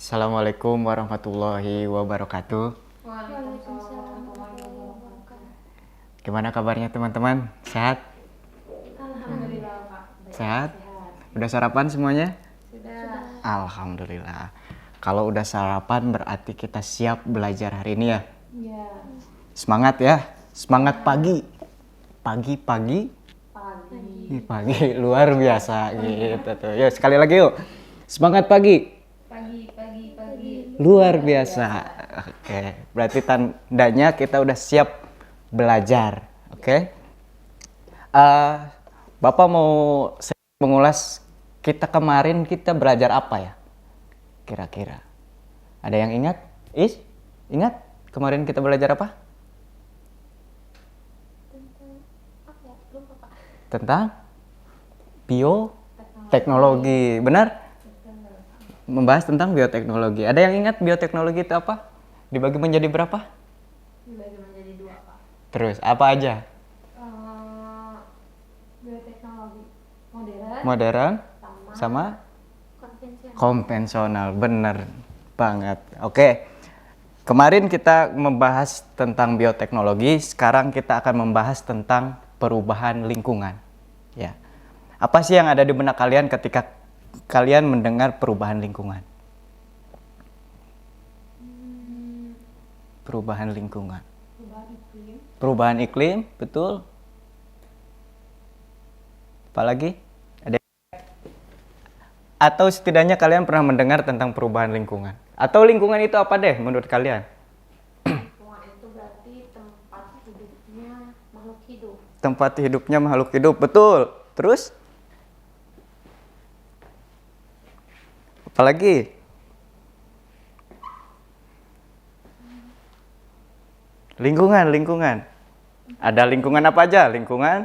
Assalamualaikum warahmatullahi wabarakatuh. Waalaikumsalam warahmatullahi wabarakatuh. Gimana kabarnya teman-teman? Sehat? Alhamdulillah Pak. Sehat? Udah sarapan semuanya? Sudah. Alhamdulillah. Kalau udah sarapan berarti kita siap belajar hari ini ya. Ya. Semangat ya. Semangat pagi. Pagi Pagi. pagi luar biasa gitu tuh. Yuk sekali lagi yuk. Semangat pagi. Pagi. Luar biasa. Oke, berarti tandanya kita udah siap belajar. Oke. Bapak mau mengulas kita kemarin kita belajar apa ya? Kira-kira. Ada yang ingat? Ingat? Kemarin kita belajar apa? Tentang bioteknologi. Benar? Membahas tentang bioteknologi. Ada yang ingat bioteknologi itu apa? Dibagi menjadi berapa? Dibagi menjadi 2 Pak. Terus apa aja? Bioteknologi modern Modern sama konvensional. Bener banget. Oke. Kemarin kita membahas tentang bioteknologi, sekarang kita akan membahas tentang perubahan lingkungan. Ya. Apa sih yang ada di benak kalian ketika kalian mendengar perubahan lingkungan? Perubahan lingkungan. Perubahan iklim, betul. Apalagi? Atau setidaknya kalian pernah mendengar tentang perubahan lingkungan? Atau lingkungan itu apa deh menurut kalian? Lingkungan itu berarti tempat hidupnya makhluk hidup. Tempat hidupnya makhluk hidup, betul. Terus? Apalagi? Lingkungan. Ada lingkungan apa aja? Lingkungan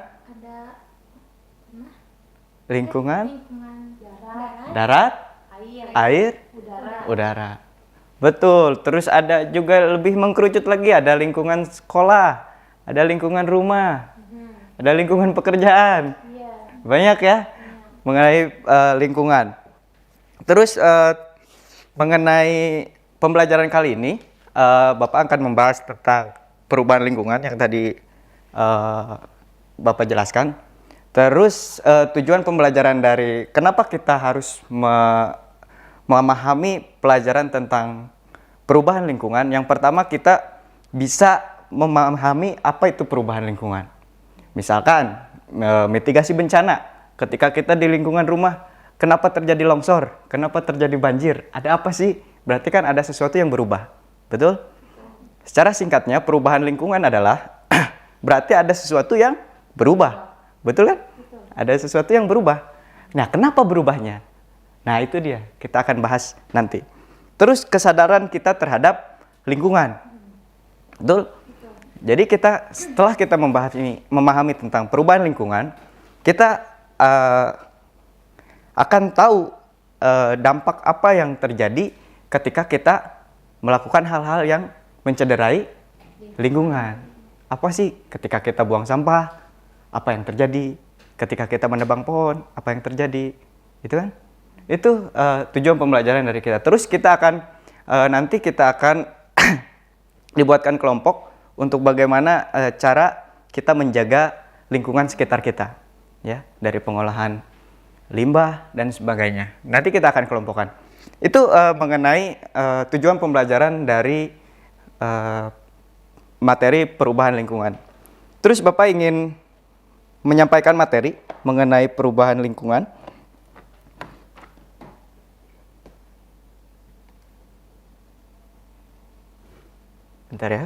darat, air, udara. Betul. Terus ada juga lebih mengkerucut lagi, ada lingkungan sekolah, ada lingkungan rumah, ada lingkungan pekerjaan. Banyak ya mengenai lingkungan. Terus mengenai pembelajaran kali ini, Bapak akan membahas tentang perubahan lingkungan yang tadi Bapak jelaskan. Terus tujuan pembelajaran dari kenapa kita harus memahami pelajaran tentang perubahan lingkungan. Yang pertama kita bisa memahami apa itu perubahan lingkungan. Misalkan mitigasi bencana. Ketika kita di lingkungan rumah, kenapa terjadi longsor? Kenapa terjadi banjir? Ada apa sih? Berarti kan ada sesuatu yang berubah. Betul? Secara singkatnya, perubahan lingkungan adalah berarti ada sesuatu yang berubah. Betul kan? Ada sesuatu yang berubah. Nah, kenapa berubahnya? Nah, itu dia. Kita akan bahas nanti. Terus kesadaran kita terhadap lingkungan. Betul? Jadi setelah kita membahas ini, memahami tentang perubahan lingkungan, kita akan tahu dampak apa yang terjadi ketika kita melakukan hal-hal yang mencederai lingkungan. Apa sih ketika kita buang sampah? Apa yang terjadi? Ketika kita menebang pohon, apa yang terjadi? Itu kan? Itu tujuan pembelajaran dari kita. Terus kita akan nanti kita akan dibuatkan kelompok untuk bagaimana cara kita menjaga lingkungan sekitar kita, ya, dari pengolahan limbah dan sebagainya. Nanti kita akan kelompokkan. Itu mengenai tujuan pembelajaran dari materi perubahan lingkungan. Terus Bapak ingin menyampaikan materi mengenai perubahan lingkungan. Bentar ya.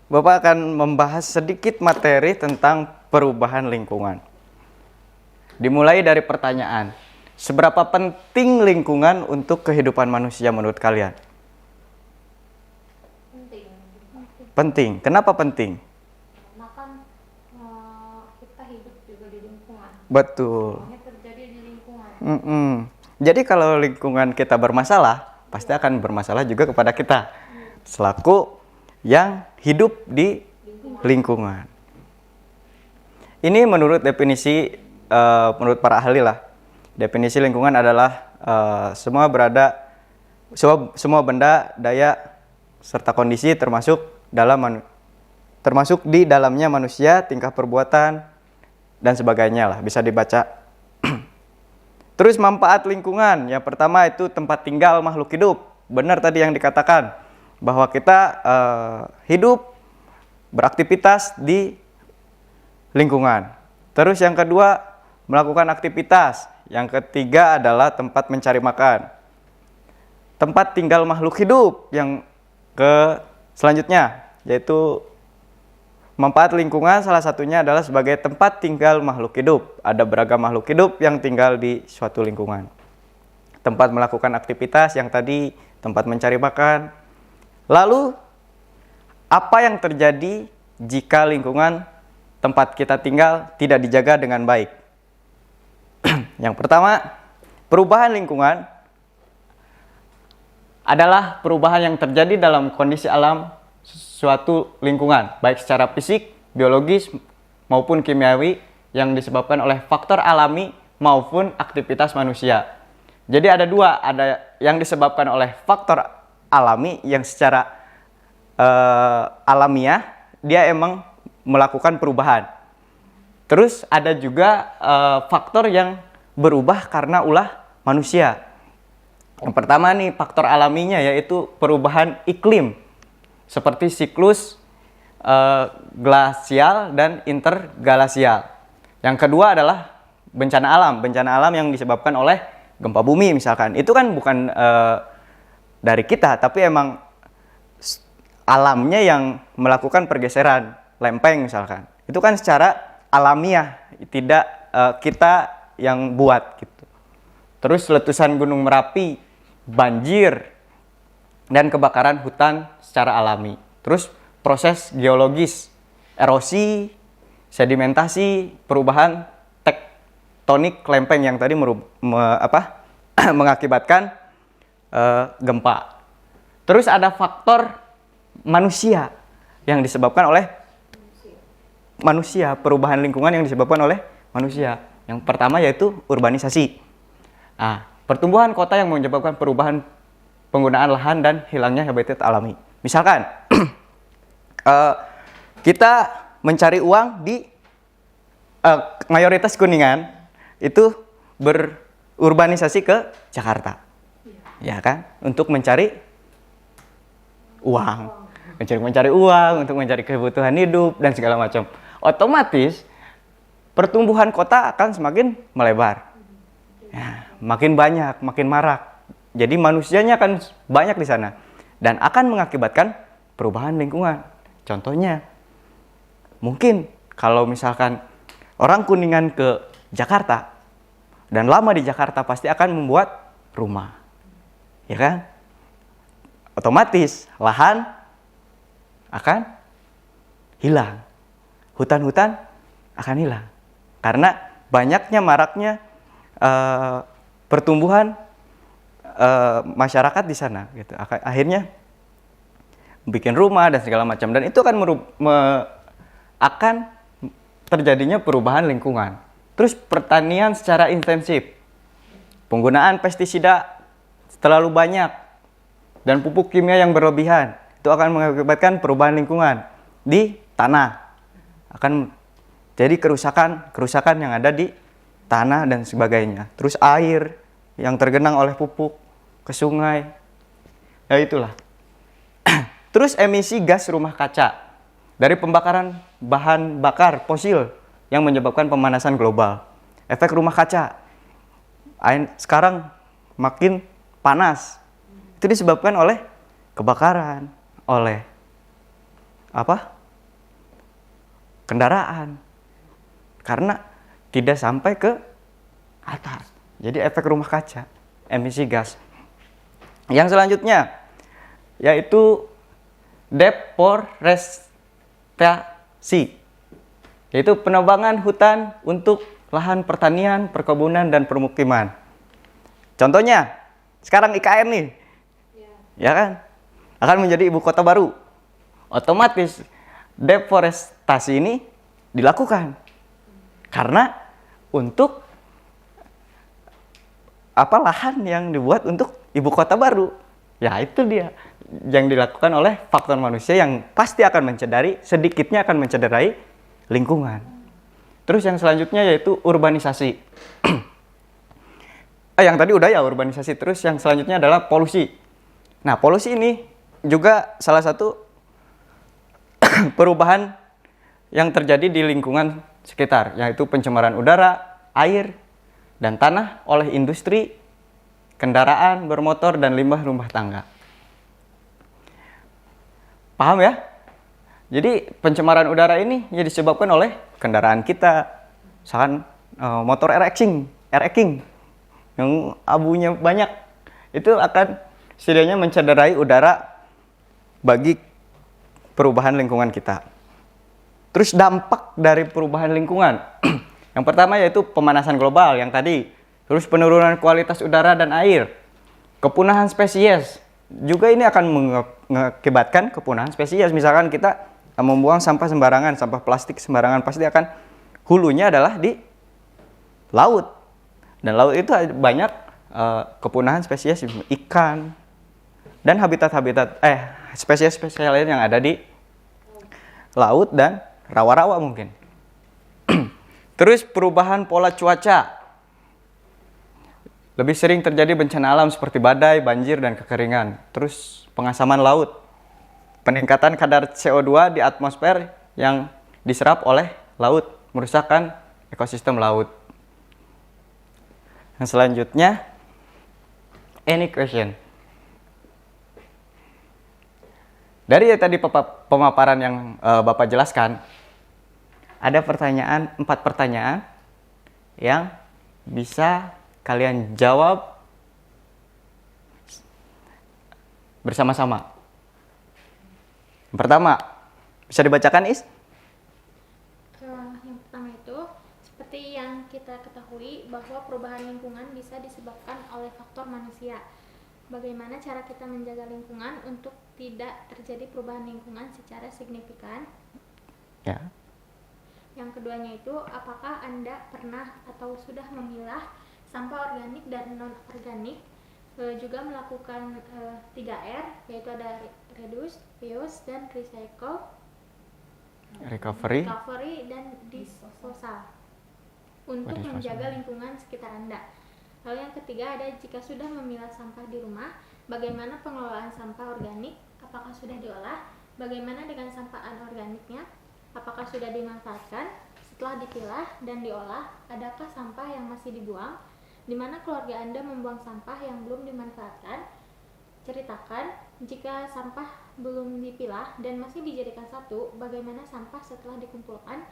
Bapak akan membahas sedikit materi tentang perubahan lingkungan. Dimulai dari pertanyaan, seberapa penting lingkungan untuk kehidupan manusia menurut kalian? Penting. Penting. Kenapa penting? Karena kan kita hidup juga di lingkungan. Betul. Semuanya terjadi di lingkungan. Jadi kalau lingkungan kita bermasalah, pasti akan bermasalah juga kepada kita selaku yang hidup di lingkungan. Ini menurut definisi menurut para ahli lah. Definisi lingkungan adalah semua benda, daya serta kondisi termasuk di dalamnya manusia, tingkah perbuatan dan sebagainya lah, bisa dibaca. Terus manfaat lingkungan, yang pertama itu tempat tinggal makhluk hidup. Benar tadi yang dikatakan bahwa kita hidup beraktivitas di lingkungan. Terus yang kedua melakukan aktivitas. Yang ketiga adalah tempat mencari makan. Tempat tinggal makhluk hidup yang selanjutnya yaitu manfaat lingkungan, salah satunya adalah sebagai tempat tinggal makhluk hidup. Ada beragam makhluk hidup yang tinggal di suatu lingkungan. Tempat melakukan aktivitas yang tadi, tempat mencari makan. Lalu, apa yang terjadi jika lingkungan tempat kita tinggal tidak dijaga dengan baik? Yang pertama, perubahan lingkungan adalah perubahan yang terjadi dalam kondisi alam suatu lingkungan, baik secara fisik, biologis, maupun kimiawi yang disebabkan oleh faktor alami maupun aktivitas manusia. Jadi ada dua, ada yang disebabkan oleh faktor alami yang secara alamiah, dia emang melakukan perubahan. Terus ada juga faktor yang berubah karena ulah manusia. Yang pertama nih faktor alaminya yaitu perubahan iklim seperti siklus glasial dan interglasial. Yang kedua adalah bencana alam yang disebabkan oleh gempa bumi misalkan. Itu kan bukan dari kita, tapi emang alamnya yang melakukan pergeseran lempeng misalkan. Itu kan secara alamiah, tidak kita yang buat gitu. Terus letusan Gunung Merapi, banjir, dan kebakaran hutan secara alami. Terus proses geologis, erosi, sedimentasi, perubahan tektonik lempeng yang tadi mengakibatkan gempa. Terus ada faktor manusia yang disebabkan oleh manusia, perubahan lingkungan yang disebabkan oleh manusia. Yang pertama yaitu urbanisasi. Nah, pertumbuhan kota yang menyebabkan perubahan penggunaan lahan dan hilangnya habitat alami. Misalkan kita mencari uang di mayoritas Kuningan itu berurbanisasi ke Jakarta. Ya kan? Untuk mencari uang. Mencari uang, untuk mencari kebutuhan hidup dan segala macam. Otomatis pertumbuhan kota akan semakin melebar. Ya, makin banyak, makin marak. Jadi manusianya akan banyak di sana dan akan mengakibatkan perubahan lingkungan. Contohnya, mungkin kalau misalkan orang Kuningan ke Jakarta dan lama di Jakarta pasti akan membuat rumah. Ya kan? Otomatis lahan akan hilang. Hutan-hutan akan hilang. Karena banyaknya maraknya pertumbuhan masyarakat di sana gitu. Akhirnya bikin rumah dan segala macam, dan itu akan terjadinya perubahan lingkungan. Terus pertanian secara intensif, penggunaan pestisida terlalu banyak dan pupuk kimia yang berlebihan itu akan mengakibatkan perubahan lingkungan di tanah. Akan jadi kerusakan yang ada di tanah dan sebagainya. Terus air yang tergenang oleh pupuk ke sungai. Ya itulah. Terus emisi gas rumah kaca dari pembakaran bahan bakar fosil yang menyebabkan pemanasan global. Efek rumah kaca. Sekarang makin panas. Itu disebabkan oleh kebakaran, oleh kendaraan. Karena tidak sampai ke atas. Jadi efek rumah kaca, emisi gas. Yang selanjutnya yaitu deforestasi, yaitu penebangan hutan untuk lahan pertanian, perkebunan, dan permukiman. Contohnya, sekarang IKN nih, ya kan, akan menjadi ibu kota baru. Otomatis deforestasi ini dilakukan karena untuk lahan yang dibuat untuk ibu kota baru. Ya itu dia yang dilakukan oleh faktor manusia yang pasti akan sedikitnya akan mencederai lingkungan. Terus yang selanjutnya yaitu urbanisasi. Yang tadi udah ya urbanisasi. Terus yang selanjutnya adalah polusi. Nah, polusi ini juga salah satu perubahan yang terjadi di lingkungan sekitar, yaitu pencemaran udara, air, dan tanah oleh industri, kendaraan bermotor, dan limbah rumah tangga. Paham ya? Jadi pencemaran udara ini ya disebabkan oleh kendaraan kita, misalkan motor air racing yang abunya banyak, itu akan setidaknya mencederai udara bagi perubahan lingkungan kita. Terus dampak dari perubahan lingkungan, yang pertama yaitu pemanasan global yang tadi, terus penurunan kualitas udara dan air, kepunahan spesies, juga ini akan mengakibatkan kepunahan spesies. Misalkan kita membuang sampah sembarangan, sampah plastik sembarangan, pasti akan hulunya adalah di laut. Dan laut itu banyak kepunahan spesies ikan dan habitat-habitat spesies-spesies lain yang ada di laut dan rawa-rawa mungkin. Terus perubahan pola cuaca. Lebih sering terjadi bencana alam seperti badai, banjir, dan kekeringan. Terus pengasaman laut. Peningkatan kadar CO2 di atmosfer yang diserap oleh laut, merusakkan ekosistem laut. Yang selanjutnya, any question? Dari tadi pemaparan yang Bapak jelaskan, ada 4 pertanyaan yang bisa kalian jawab bersama-sama. Yang pertama, bisa dibacakan, Is? Yang pertama itu, seperti yang kita ketahui bahwa perubahan lingkungan bisa disebabkan oleh faktor manusia. Bagaimana cara kita menjaga lingkungan untuk tidak terjadi perubahan lingkungan secara signifikan? Ya. Yang keduanya itu, apakah Anda pernah atau sudah memilah sampah organik dan non-organik? Juga melakukan 3R, yaitu ada reduce, reuse, dan recycle, Recovery, dan disposal untuk menjaga lingkungan sekitar Anda. Lalu yang ketiga ada, jika sudah memilah sampah di rumah, bagaimana pengelolaan sampah organik? Apakah sudah diolah? Bagaimana dengan sampah anorganiknya? Apakah sudah dimanfaatkan? Setelah dipilah dan diolah, adakah sampah yang masih dibuang? Di mana keluarga Anda membuang sampah yang belum dimanfaatkan? Ceritakan, jika sampah belum dipilah dan masih dijadikan satu, bagaimana sampah setelah dikumpulkan?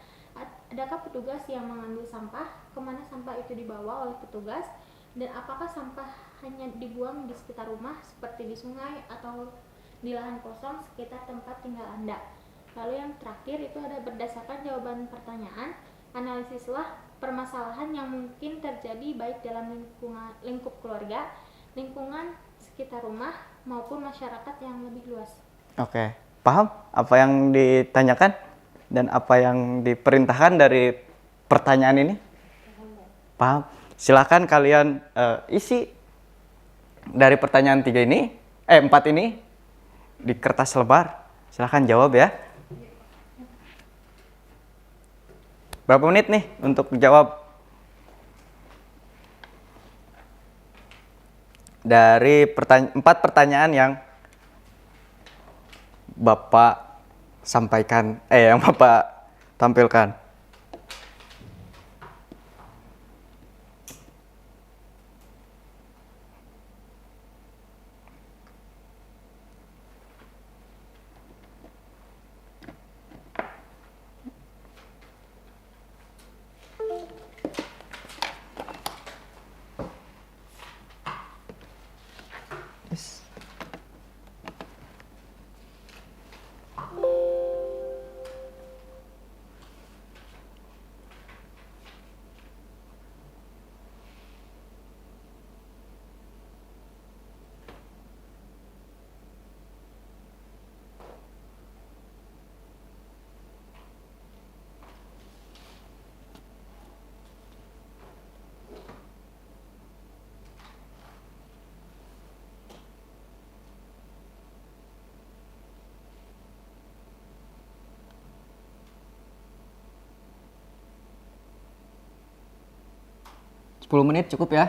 Adakah petugas yang mengambil sampah? Kemana sampah itu dibawa oleh petugas? Dan apakah sampah hanya dibuang di sekitar rumah seperti di sungai atau di lahan kosong sekitar tempat tinggal Anda? Lalu yang terakhir itu ada, berdasarkan jawaban pertanyaan, analisislah permasalahan yang mungkin terjadi baik dalam lingkup keluarga, lingkungan sekitar rumah, maupun masyarakat yang lebih luas. Oke, paham apa yang ditanyakan dan apa yang diperintahkan dari pertanyaan ini? Paham? Silakan kalian isi dari pertanyaan 4 ini di kertas lebar. Silakan jawab ya. Berapa menit nih untuk jawab? Dari 4 pertanyaan yang Bapak sampaikan, yang Bapak tampilkan. Yes. Sepuluh menit cukup ya.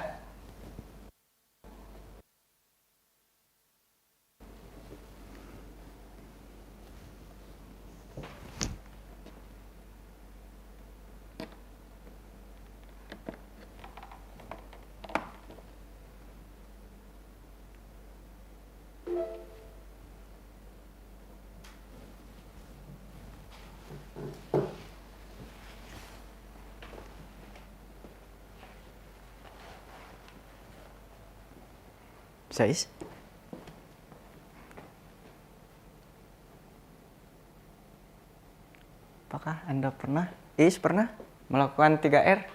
Bisa, Is? Apakah Anda pernah, Is pernah melakukan 3R?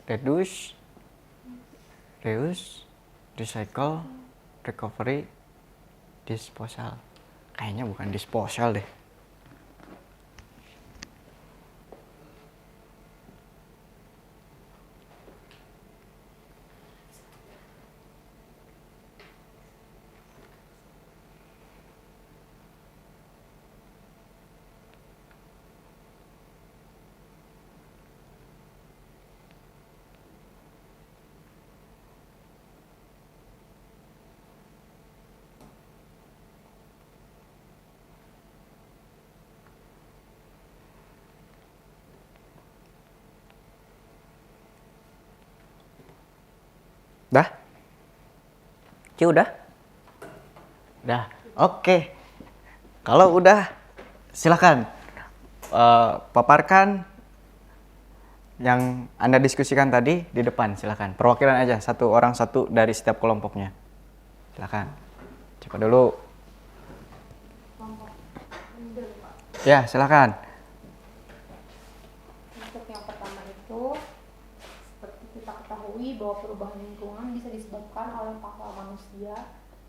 Reduce, reuse, recycle, recovery, disposal. Kayaknya bukan disposal deh. Dah? Ci udah? Dah. Oke. Kalau udah, silakan paparkan yang Anda diskusikan tadi di depan. Silakan. Perwakilan aja, satu orang satu dari setiap kelompoknya. Silakan. Coba dulu. Ya, silakan. Untuk yang pertama itu, seperti kita ketahui bahwa perubahan lingkungan bisa disebabkan oleh faktor manusia.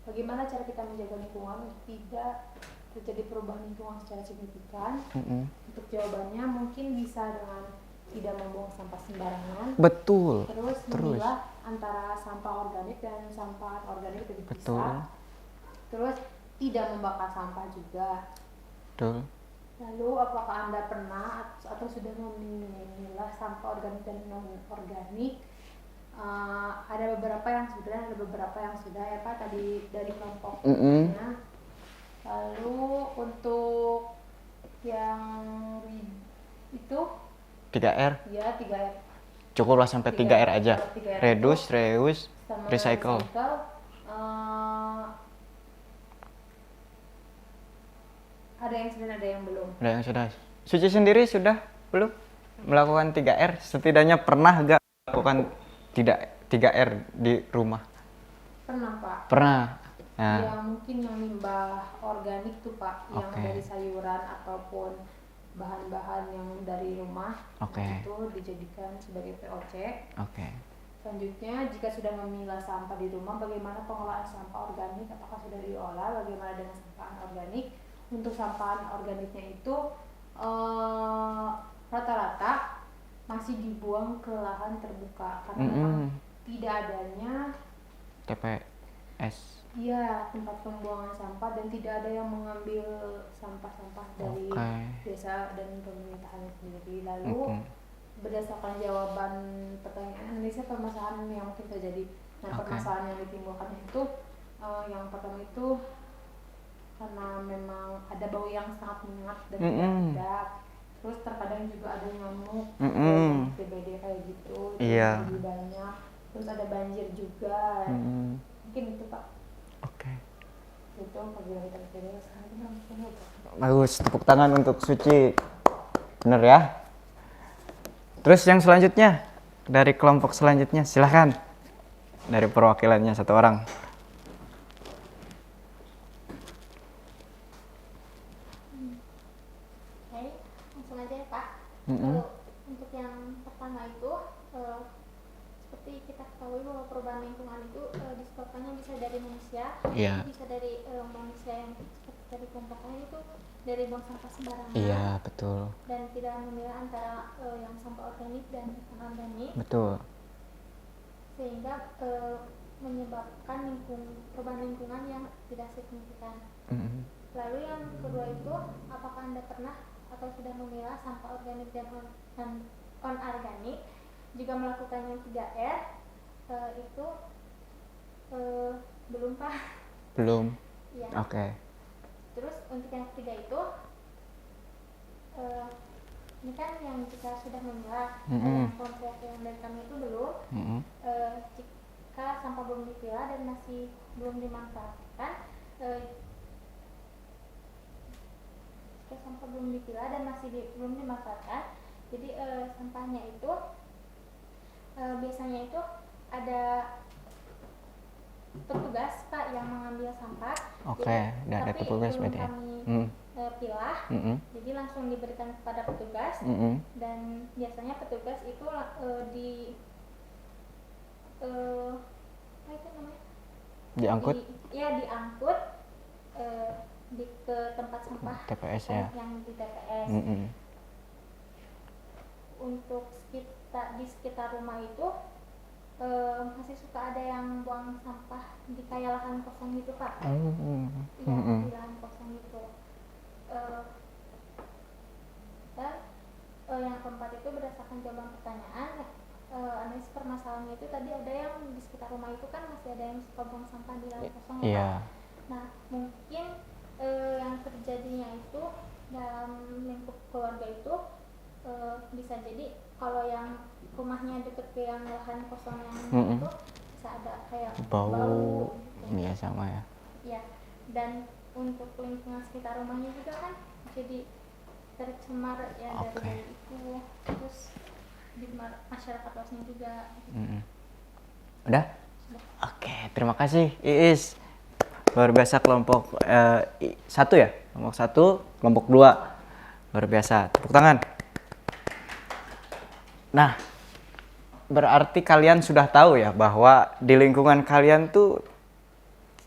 Bagaimana cara kita menjaga lingkungan untuk tidak terjadi perubahan lingkungan secara signifikan? Untuk jawabannya mungkin bisa dengan tidak membuang sampah sembarangan. Betul. Terus memilah antara sampah organik dan sampah anorganik itu dipisah. Betul. Terus tidak membakar sampah juga. Betul. Lalu apakah Anda pernah atau sudah memilah sampah organik dan non-organik? Ada beberapa yang sudah, ada beberapa yang sudah ya Pak tadi dari kelompoknya. Lalu untuk yang itu 3R. ya 3R. Cukuplah sampai 3R aja. 3R Reduce, itu reuse, sama recycle. Ada yang sudah, ada yang belum. Ada yang sudah. Suci sendiri sudah belum melakukan 3R? Setidaknya pernah gak melakukan 3R di rumah? Pernah Pak. Pernah. Nah. Ya mungkin yang limbah organik tuh Pak, yang dari sayuran ataupun bahan-bahan yang dari rumah, itu dijadikan sebagai VOC. Selanjutnya, jika sudah memilah sampah di rumah, bagaimana pengelolaan sampah organik? Apakah sudah diolah? Bagaimana dengan sampah anorganik? Untuk sampah organiknya itu rata-rata masih dibuang ke lahan terbuka karena memang tidak adanya TPS. Iya, tempat pembuangan sampah dan tidak ada yang mengambil sampah-sampah dari desa dan pemerintahan sendiri. Lalu berdasarkan jawaban pertanyaan Indonesia, permasalahan yang mungkin terjadi. Nah, permasalahan yang ditimbulkan itu yang pertama itu karena memang ada bau yang sangat menyengat dan tidak sedap. Terus terkadang juga ada nyamuk, DBD kayak gitu, lebih banyak. Terus ada banjir juga. Mungkin itu Pak. Itu apabila kita bagus, tepuk tangan untuk Suci. Bener ya. Terus yang selanjutnya dari kelompok selanjutnya, silahkan. dari perwakilannya satu orang. Oke, langsung aja ya Pak. Mm-mm. Untuk yang pertama itu, seperti kita ketahui bahwa perubahan lingkungan itu disebabkannya bisa dari manusia, Iya. bisa dari manusia yang seperti tadi kelompoknya itu dari buang sampah sembarangan, Iya, betul. dan tidak memilah antara yang sampah organik dan anorganik, Betul. sehingga menyebabkan perubahan lingkungan yang tidak signifikan. Mm-mm. Lalu yang kedua itu, apakah Anda pernah atau sudah memilah sampah organik dan anorganik? Jika melakukan yang 3R, itu belum Pak. Belum. Ya. Oke. Terus untuk yang ketiga itu, ini kan yang jika sudah memilah, yang kelompok yang dari kami itu belum. Mm-mm. Jika sampah belum dipilah dan masih belum dimanfaatkan, belum dimanfaatkan, jadi sampahnya itu biasanya itu ada petugas Pak yang mengambil sampah. Oke, dan ada tapi petugas belum berarti ya. kami pilah, jadi langsung diberikan kepada petugas. Dan biasanya petugas itu apa itu namanya? Diangkut Diangkut ke tempat sampah TPS ya. yang di TPS. Untuk di sekitar rumah itu masih suka ada yang buang sampah di kayak lahan kosong gitu Pak. Di lahan kosong itu. Dan yang keempat itu berdasarkan jawaban pertanyaan, analisis permasalahannya itu tadi ada yang di sekitar rumah itu kan masih ada yang suka buang sampah di lahan kosong ya Pak. Nah mungkin yang terjadinya itu dalam lingkup keluarga itu bisa jadi kalau yang rumahnya deket ke yang lahan kosong yang itu bisa ada kayak bau gitu. Iya sama ya. Ya, dan untuk lingkungan sekitar rumahnya juga kan jadi tercemar ya dari itu, terus di masyarakat luasnya juga. Udah? Oke, terima kasih Iis. Luar biasa kelompok 1 ya? Kelompok 1, kelompok 2. Luar biasa. Tepuk tangan. Nah, berarti kalian sudah tahu ya bahwa di lingkungan kalian tuh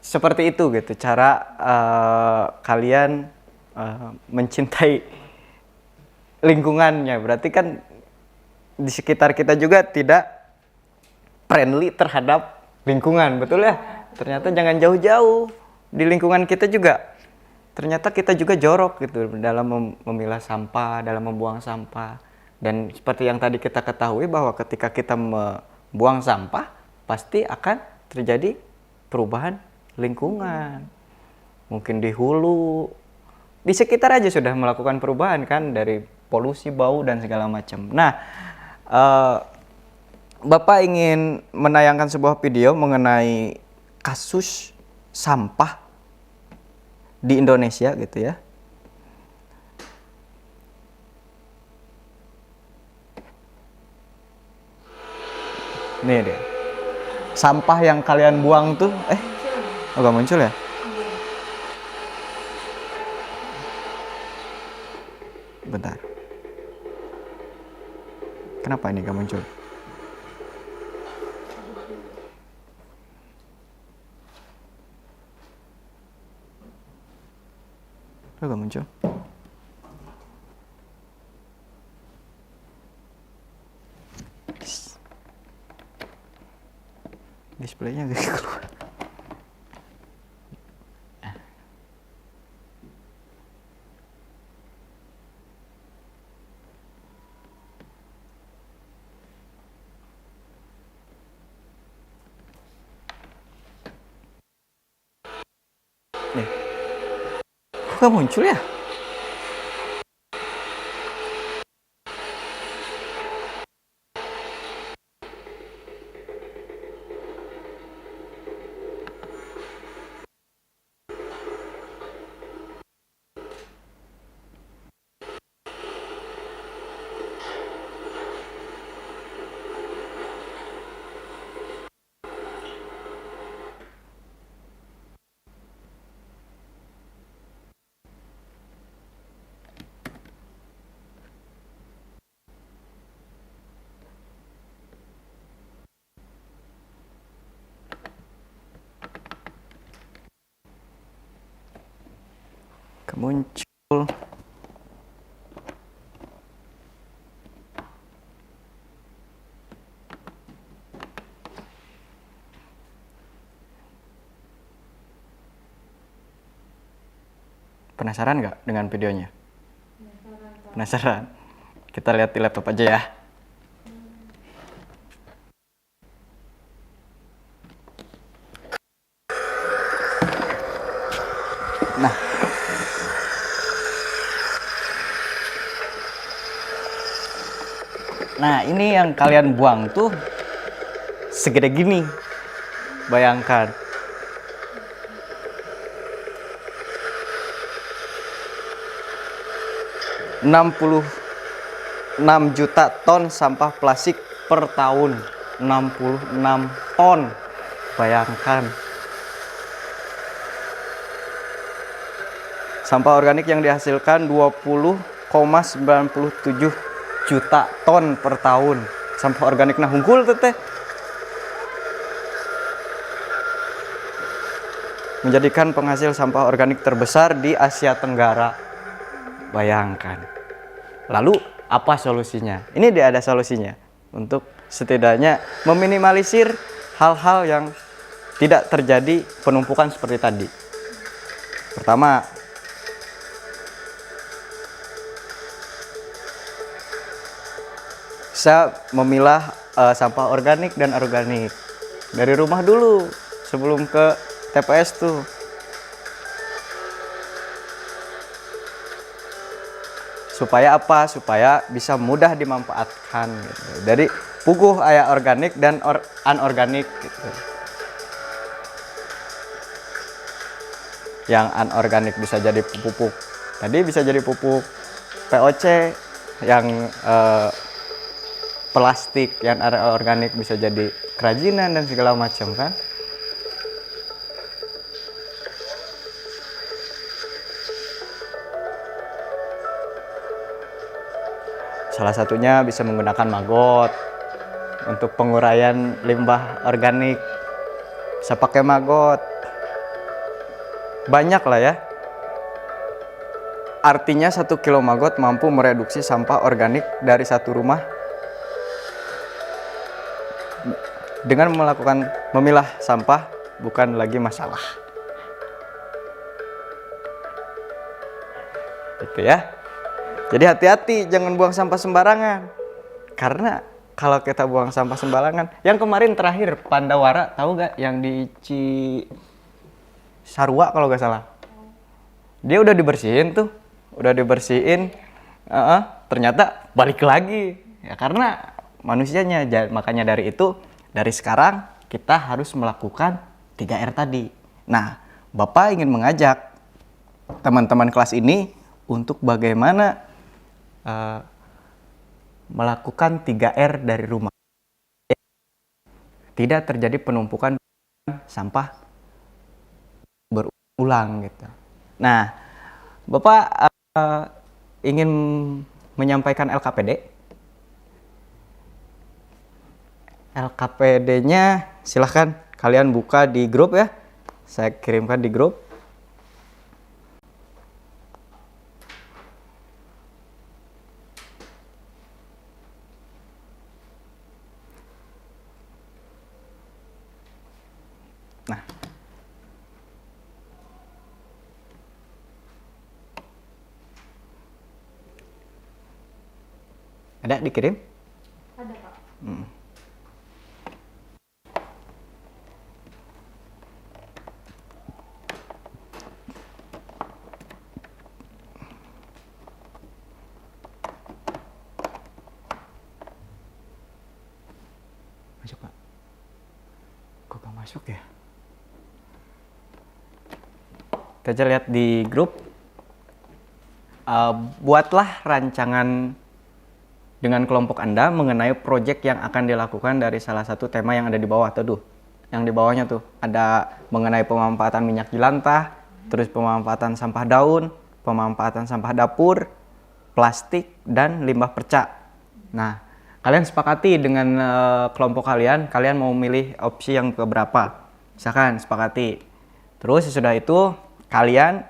seperti itu gitu. Cara kalian mencintai lingkungannya. Berarti kan di sekitar kita juga tidak friendly terhadap lingkungan, betul ya? Ternyata jangan jauh-jauh, di lingkungan kita juga ternyata kita juga jorok gitu dalam memilah sampah, dalam membuang sampah. Dan seperti yang tadi kita ketahui bahwa ketika kita membuang sampah pasti akan terjadi perubahan lingkungan. Mungkin di hulu, di sekitar aja sudah melakukan perubahan kan, dari polusi, bau dan segala macam. Nah, Bapak ingin menayangkan sebuah video mengenai kasus sampah di Indonesia gitu ya. Nih dia. Sampah yang kalian buang tuh gak muncul ya? Bentar. Kenapa ini gak muncul? Gak muncul. Displaynya gak keluar. Nih. Kok gak muncul ya? Kemuncul. Penasaran nggak dengan videonya? Penasaran? Kita lihat di laptop aja ya. Nah, ini yang kalian buang tuh segede gini. Bayangkan. ...66 juta ton sampah plastik per tahun. 66 ton. Bayangkan. Sampah organik yang dihasilkan 20,97 juta ton per tahun. Sampah organik nah hungkul teteh. Menjadikan penghasil sampah organik terbesar di Asia Tenggara. Bayangkan. Lalu apa solusinya? Ini dia ada solusinya untuk setidaknya meminimalisir hal-hal yang tidak terjadi penumpukan seperti tadi. Pertama, bisa memilah sampah organik dan anorganik dari rumah dulu sebelum ke TPS tuh. Supaya apa? Supaya bisa mudah dimanfaatkan gitu. Dari puguh aya organik dan anorganik gitu. Yang anorganik bisa jadi pupuk. Tadi bisa jadi pupuk POC, yang plastik, yang organik bisa jadi kerajinan dan segala macam kan. Salah satunya bisa menggunakan maggot untuk penguraian limbah organik. Bisa pakai maggot. Banyak lah ya. Artinya 1 kilo maggot mampu mereduksi sampah organik dari satu rumah dengan melakukan memilah sampah bukan lagi masalah. Gitu ya. Jadi hati-hati, jangan buang sampah sembarangan. Karena kalau kita buang sampah sembarangan, yang kemarin terakhir Pandawara, tahu gak? Yang di Cisarua kalau gak salah. Dia udah dibersihin tuh, ternyata balik lagi. Ya karena manusianya, makanya dari itu, dari sekarang kita harus melakukan 3R tadi. Nah, Bapak ingin mengajak teman-teman kelas ini untuk bagaimana melakukan 3R dari rumah. Tidak terjadi penumpukan sampah berulang gitu. Nah, Bapak ingin menyampaikan LKPD. LKPD-nya silahkan kalian buka di grup ya. Saya kirimkan di grup. Nah, ada dikirim? Ada, Pak. Masuk, Pak. Kok gak masuk ya? Kita aja lihat di grup. Buatlah rancangan dengan kelompok Anda mengenai proyek yang akan dilakukan dari salah satu tema yang ada di bawah tuh. Yang di bawahnya tuh ada mengenai pemanfaatan minyak jelantah, terus pemanfaatan sampah daun, pemanfaatan sampah dapur, plastik, dan limbah perca. Nah, kalian sepakati dengan kelompok kalian mau milih opsi yang keberapa. Misalkan sepakati. Terus sesudah itu kalian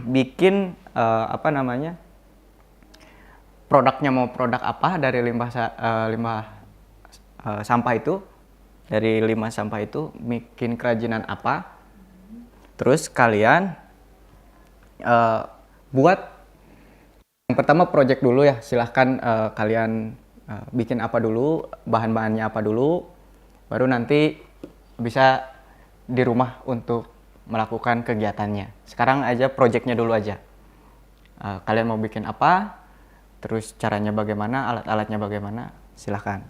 bikin apa namanya, produknya mau produk apa dari limbah sampah itu, dari limbah sampah itu bikin kerajinan apa. Terus kalian buat yang pertama project dulu ya, silahkan kalian bikin apa dulu, bahan-bahannya apa dulu, baru nanti bisa di rumah untuk melakukan kegiatannya. Sekarang aja projectnya dulu aja. Kalian mau bikin apa, terus caranya bagaimana, alat-alatnya bagaimana, silahkan.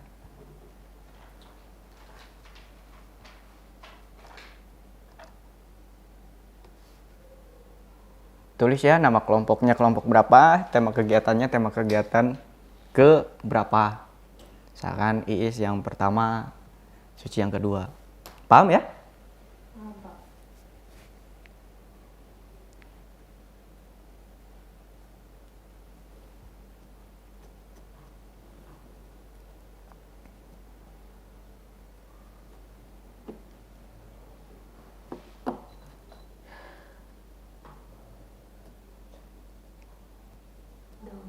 Tulis ya nama kelompoknya, kelompok berapa, tema kegiatan ke berapa. Misalkan Iis yang pertama, Suci yang kedua. Paham ya? Apa? Daun.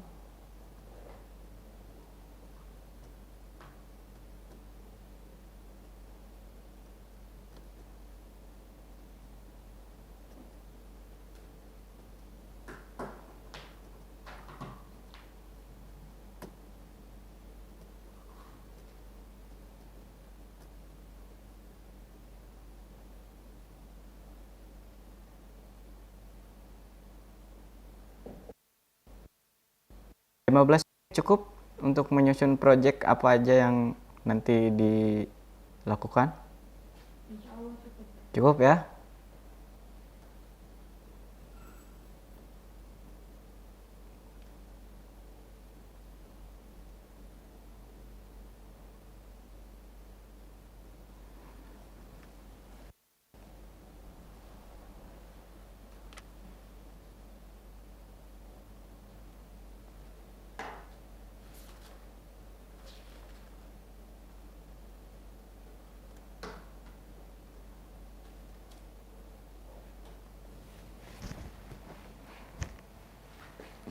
15 cukup untuk menyusun project apa aja yang nanti dilakukan? Insya Allah cukup. Cukup ya?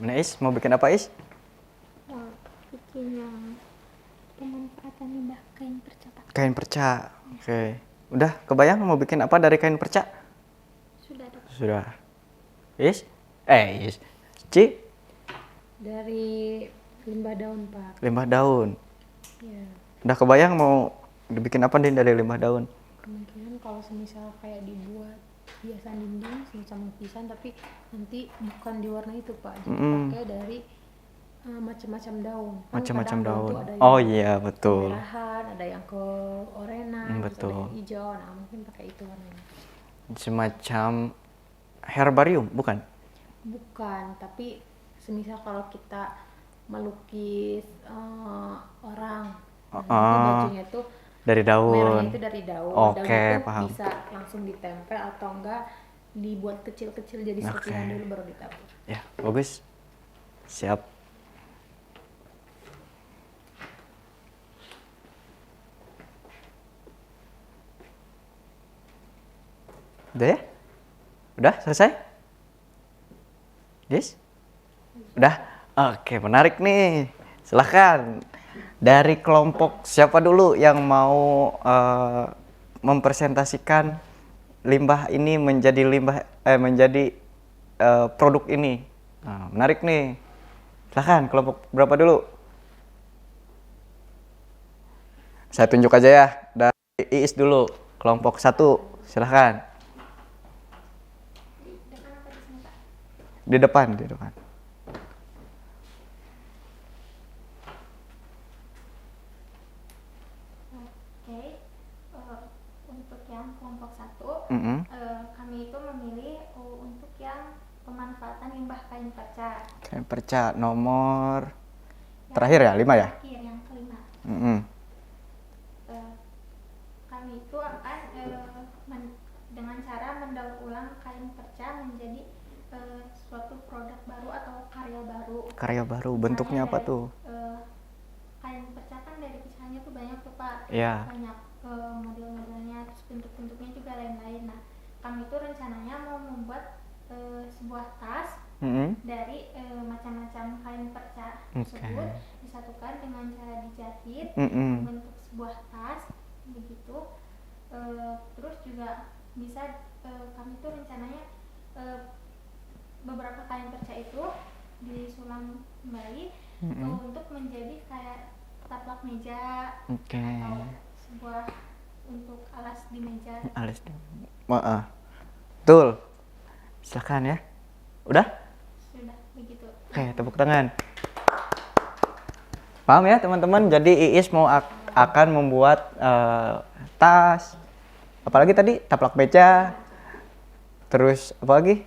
Nah, Is, mau bikin apa, Is? Bikin yang pemanfaatan limbah kain perca, Pak. Kain perca. Oke. Udah kebayang mau bikin apa dari kain perca? Sudah ada. Sudah. Is? Is. Ci? Dari limbah daun, Pak. Limbah daun. Ya. Udah kebayang mau dibikin apa nih dari limbah daun? Kemungkinan kalau semisal kayak dibuat hiasan dinding semacam lukisan, tapi nanti bukan di warna itu, Pak. Jadi pakai dari macam-macam daun. Kan Macam-macam kadang daun. tuh ada yang Oh iya, betul. kemerahan, ada yang keorenan, terus ada Betul. yang hijau. Nah, mungkin pakai itu warnanya. Semacam herbarium, bukan? Bukan, tapi semisal kalau kita melukis orang, nah, nanti bajunya tuh Dari daun. merahnya itu dari daun. Oke, Daun itu paham. bisa langsung ditempel atau enggak dibuat kecil-kecil jadi serpihan Oke. dulu baru ditabur. Ya, bagus. Siap. Udah ya? Udah selesai? Yes? Udah? Oke, menarik nih. Silahkan. Dari kelompok siapa dulu yang mau mempresentasikan limbah ini menjadi produk ini? Nah, menarik nih. Silahkan, kelompok berapa dulu? Saya tunjuk aja ya. Dari Iis dulu, kelompok 1. Silahkan. Di depan, di depan. Oke, untuk yang kelompok 1, Mm-mm. kami itu memilih untuk yang pemanfaatan limbah kain perca. Kain perca nomor terakhir ya, 5 ya? Terakhir, yang kelima. Mm-mm. Kami itu akan dengan cara mendaur ulang kain perca menjadi suatu produk baru atau karya baru. Karya baru, Misalnya bentuknya apa dari, tuh? kain perca kan dari pisahannya tuh banyak tuh, Pak. Iya. Banyak model-modelnya, terus bentuk-bentuknya juga lain-lain. Nah, kami itu rencananya mau membuat sebuah tas dari macam-macam kain perca tersebut disatukan dengan cara dijahit membentuk sebuah tas begitu. Terus juga bisa kami tuh rencananya beberapa kain perca itu disulam kembali untuk menjadi kayak taplak meja atau sebuah untuk alas di meja. Alas. Betul. Silakan ya. Udah? Sudah begitu. Oke, tepuk tangan. Paham ya teman-teman? Jadi Iis mau akan membuat tas. Apalagi tadi taplak meja. Terus apa lagi?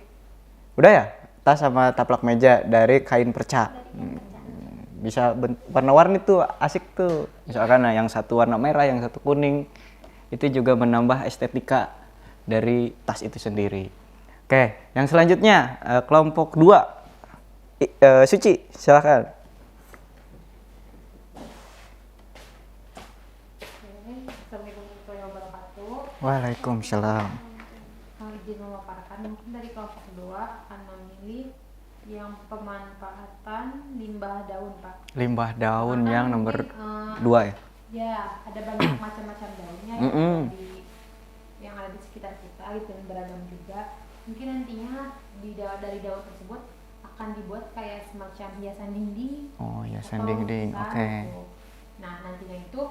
Udah ya? Tas sama taplak meja dari kain perca. Bisa warna-warni tuh asik tuh. Misalkan yang satu warna merah, yang satu kuning. Itu juga menambah estetika dari tas itu sendiri. Oke, yang selanjutnya kelompok 2. Suci, silakan. Assalamualaikum warahmatullahi wabarakatuh. Waalaikumsalam. Izin memaparkan mungkin dari kelompok kedua akan memilih yang pemanfaatan limbah daun, Pak. Limbah daun Karena yang nomor mungkin, 2 ya? Ya, ada banyak macam-macam daunnya yang ada di sekitar kita gitu, dan beragam juga. Mungkin nantinya dari daun tersebut akan dibuat kayak semacam hiasan dinding. Oh, hiasan atau dinding. lukisan Oke. gitu. Nah, nantinya itu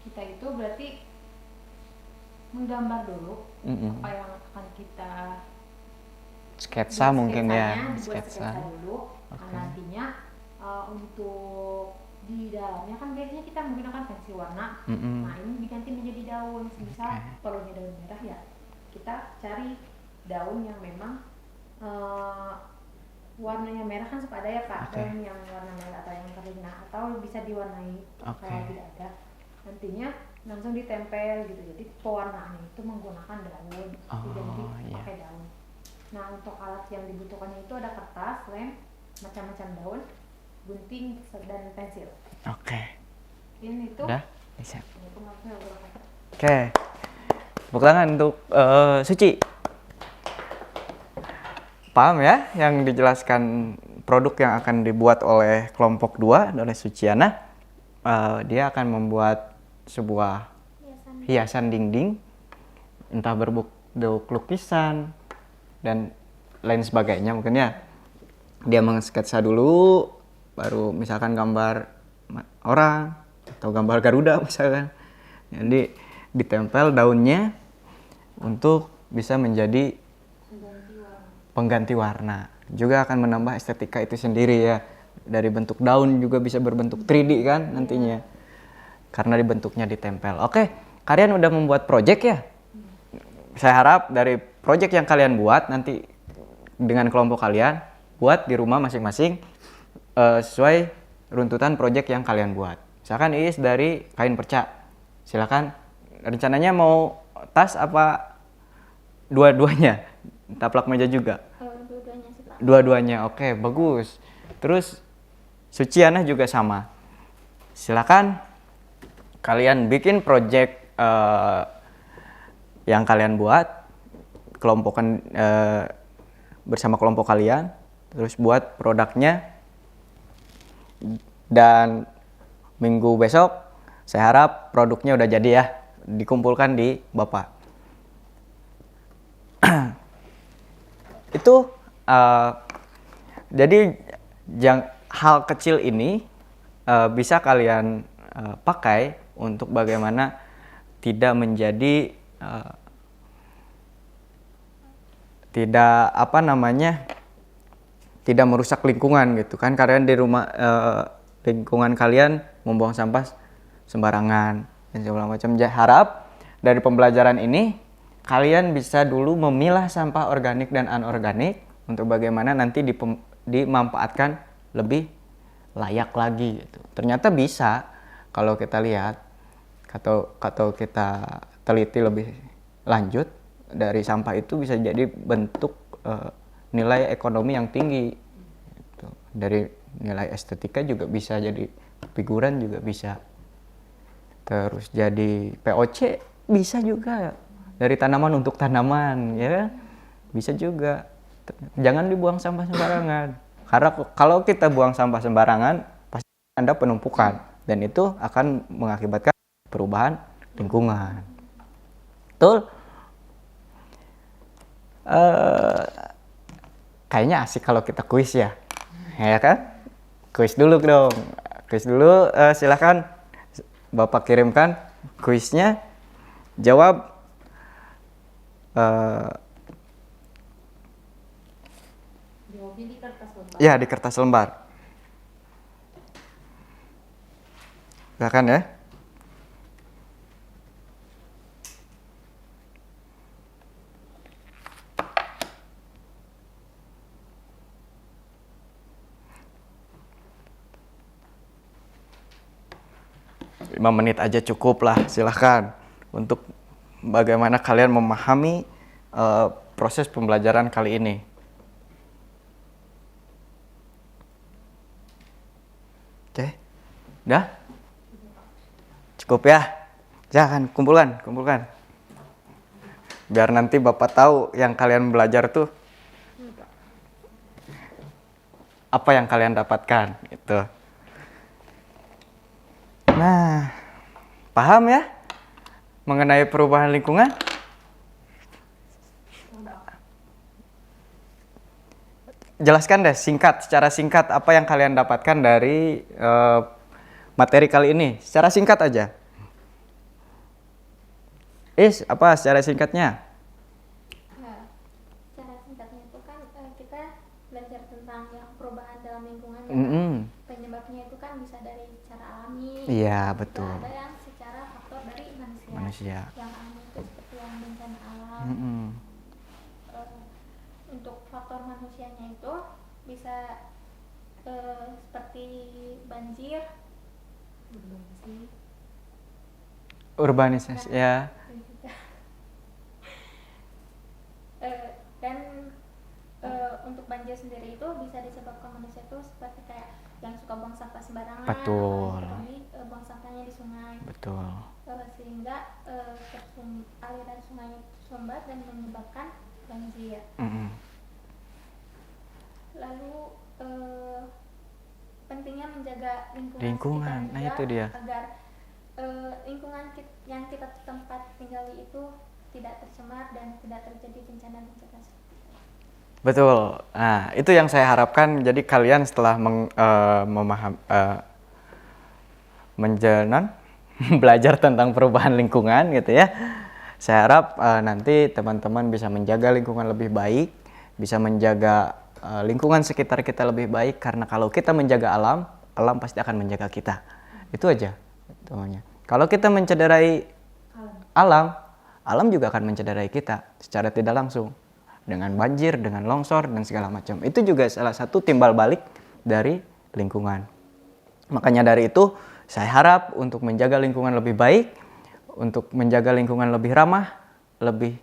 kita itu berarti menggambar dulu apa yang akan kita Sketsa mungkin ya, dibuat sketsa. dulu. Nah, nantinya untuk di dalamnya kan biasanya kita menggunakan pensil warna. Nah, ini diganti menjadi daun. Misal perlunya daun merah ya, kita cari daun yang memang warnanya merah kan suka ada ya Pak, daun yang warna merah atau yang kering, atau bisa diwarnai. Kalau tidak ada, nantinya langsung ditempel gitu. Jadi pewarnaannya itu menggunakan daun, diganti pakai daun. Nah, untuk alat yang dibutuhkannya itu ada kertas, lem, macam-macam daun, gunting, dan pensil. Ini itu. Udah? Bisa. Oke. Tepuk tangan untuk Suci. Paham ya yang dijelaskan produk yang akan dibuat oleh kelompok 2 oleh Suciana. Dia akan membuat sebuah hiasan dinding, entah berbentuk lukisan dan lain sebagainya. Mungkin ya dia mengsketsa dulu, baru misalkan gambar orang atau gambar Garuda misalkan. Jadi ditempel daunnya untuk bisa menjadi pengganti warna. Juga akan menambah estetika itu sendiri ya. Dari bentuk daun juga bisa berbentuk 3D kan nantinya. Karena dibentuknya ditempel. Oke, kalian udah membuat project ya? Saya harap dari project yang kalian buat nanti dengan kelompok kalian buat di rumah masing-masing sesuai runtutan project yang kalian buat. Misalkan Iis dari kain perca. Silakan, rencananya mau tas apa dua-duanya? Taplak meja juga? Dua-duanya sih Pak. Dua-duanya, oke, bagus. Terus Suciana juga sama. Silakan kalian bikin project yang kalian buat, kelompokan bersama kelompok kalian, terus buat produknya. Dan minggu besok saya harap produknya udah jadi ya, dikumpulkan di Bapak. Itu jadi hal kecil ini bisa kalian pakai untuk bagaimana tidak menjadi tidak merusak lingkungan gitu kan. Kalian di rumah lingkungan kalian membuang sampah sembarangan dan segala macam. Harap dari pembelajaran ini kalian bisa dulu memilah sampah organik dan anorganik untuk bagaimana nanti dimanfaatkan lebih layak lagi gitu. Ternyata bisa kalau kita lihat atau kita teliti lebih lanjut, dari sampah itu bisa jadi bentuk nilai ekonomi yang tinggi gitu. Dari nilai estetika juga bisa, jadi figuran juga bisa, terus jadi POC bisa juga, dari tanaman untuk tanaman ya kan? Bisa juga. Jangan dibuang sampah sembarangan. Karena kalau kita buang sampah sembarangan, pasti ada penumpukan dan itu akan mengakibatkan perubahan lingkungan. Betul? Kayaknya asik kalau kita kuis ya. Ya kan? Kuis dulu dong. Kuis dulu, silakan Bapak kirimkan kuisnya. Jawab Jawabnya di kertas lembar. ya di kertas lembar. Silakan ya. Lima menit aja cukup lah, silahkan untuk bagaimana kalian memahami proses pembelajaran kali ini. Oke, udah? Cukup ya? Jangan, kumpulkan. Biar nanti Bapak tahu yang kalian belajar tuh apa yang kalian dapatkan, gitu. Nah, paham ya mengenai perubahan lingkungan? Jelaskan deh secara singkat apa yang kalian dapatkan dari materi kali ini. Secara singkat aja. Apa secara singkatnya? Nah, secara singkatnya itu kan kita belajar tentang yang perubahan dalam lingkungan. Penyebabnya itu kan bisa dari secara alami. Iya, betul. Ada yang secara faktor dari manusia. Yang alami itu seperti yang bencana alam. Untuk faktor manusianya itu bisa seperti banjir, urbanisasi ya. Dan untuk banjir sendiri itu bisa disebabkan manusia itu seperti kayak yang suka buang sampah sembarangan. Betul. Buang sampahnya di sungai. Betul. Sehingga aliran sungai sumbat dan menyebabkan banjir. Lalu pentingnya menjaga lingkungan Nah itu dia. agar lingkungan yang kita tempat tinggali itu tidak tercemar dan tidak terjadi bencana-bencana. Betul. Nah, itu yang saya harapkan. Jadi kalian setelah belajar tentang perubahan lingkungan gitu ya. Saya harap nanti teman-teman bisa menjaga lingkungan lebih baik, bisa menjaga lingkungan sekitar kita lebih baik, karena kalau kita menjaga alam, alam pasti akan menjaga kita. Itu aja temannya. Kalau kita mencederai alam, alam juga akan mencederai kita secara tidak langsung dengan banjir, dengan longsor dan segala macam. Itu juga salah satu timbal balik dari lingkungan. Makanya dari itu saya harap untuk menjaga lingkungan lebih baik, untuk menjaga lingkungan lebih ramah, lebih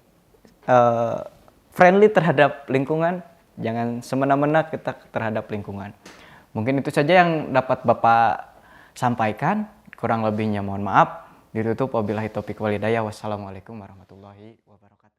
friendly terhadap lingkungan, jangan semena-mena kita terhadap lingkungan. Mungkin itu saja yang dapat Bapak sampaikan, kurang lebihnya mohon maaf. Ditutup wabillahi taufiq walhidayah. Wassalamualaikum warahmatullahi wabarakatuh.